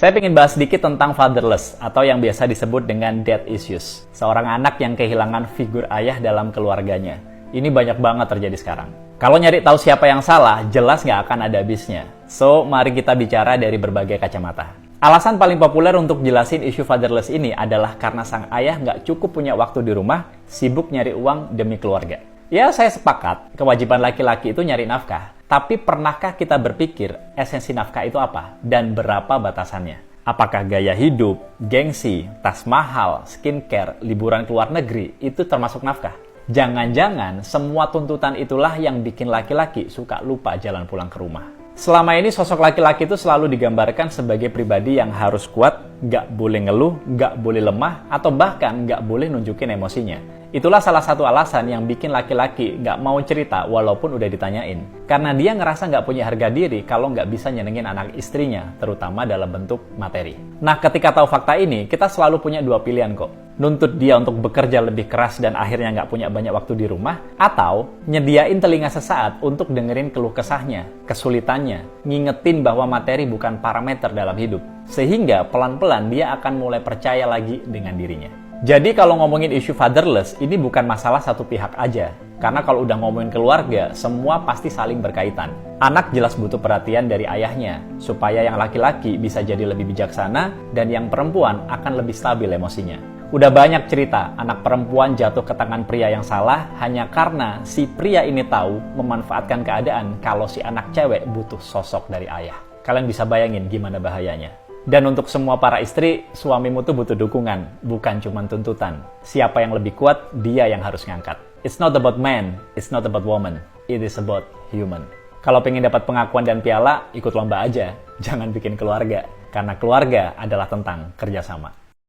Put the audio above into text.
Saya ingin bahas sedikit tentang fatherless atau yang biasa disebut dengan dad issues. Seorang anak yang kehilangan figur ayah dalam keluarganya. Ini banyak banget terjadi sekarang. Kalau nyari tahu siapa yang salah, jelas nggak akan ada habisnya. So, mari kita bicara dari berbagai kacamata. Alasan paling populer untuk jelasin isu fatherless ini adalah karena sang ayah nggak cukup punya waktu di rumah, sibuk nyari uang demi keluarga. Ya, saya sepakat, kewajiban laki-laki itu nyari nafkah. Tapi pernahkah kita berpikir esensi nafkah itu apa? Dan berapa batasannya? Apakah gaya hidup, gengsi, tas mahal, skincare, liburan ke luar negeri, itu termasuk nafkah? Jangan-jangan semua tuntutan itulah yang bikin laki-laki suka lupa jalan pulang ke rumah. Selama ini sosok laki-laki itu selalu digambarkan sebagai pribadi yang harus kuat, nggak boleh ngeluh, nggak boleh lemah, atau bahkan nggak boleh nunjukin emosinya. Itulah salah satu alasan yang bikin laki-laki nggak mau cerita walaupun udah ditanyain. Karena dia ngerasa nggak punya harga diri kalau nggak bisa nyenengin anak istrinya, terutama dalam bentuk materi. Nah, ketika tahu fakta ini, kita selalu punya dua pilihan kok. Nuntut dia untuk bekerja lebih keras dan akhirnya nggak punya banyak waktu di rumah, atau nyediain telinga sesaat untuk dengerin keluh kesahnya, kesulitannya, ngingetin bahwa materi bukan parameter dalam hidup. Sehingga pelan-pelan dia akan mulai percaya lagi dengan dirinya. Jadi kalau ngomongin isu fatherless, ini bukan masalah satu pihak aja. Karena kalau udah ngomongin keluarga, semua pasti saling berkaitan. Anak jelas butuh perhatian dari ayahnya, supaya yang laki-laki bisa jadi lebih bijaksana, dan yang perempuan akan lebih stabil emosinya. Udah banyak cerita, anak perempuan jatuh ke tangan pria yang salah, hanya karena si pria ini tahu memanfaatkan keadaan kalau si anak cewek butuh sosok dari ayah. Kalian bisa bayangin gimana bahayanya. Dan untuk semua para istri, suamimu tuh butuh dukungan, bukan cuma tuntutan. Siapa yang lebih kuat, dia yang harus ngangkat. It's not about man, it's not about woman, it is about human. Kalau pengen dapat pengakuan dan piala, ikut lomba aja. Jangan bikin keluarga, karena keluarga adalah tentang kerjasama.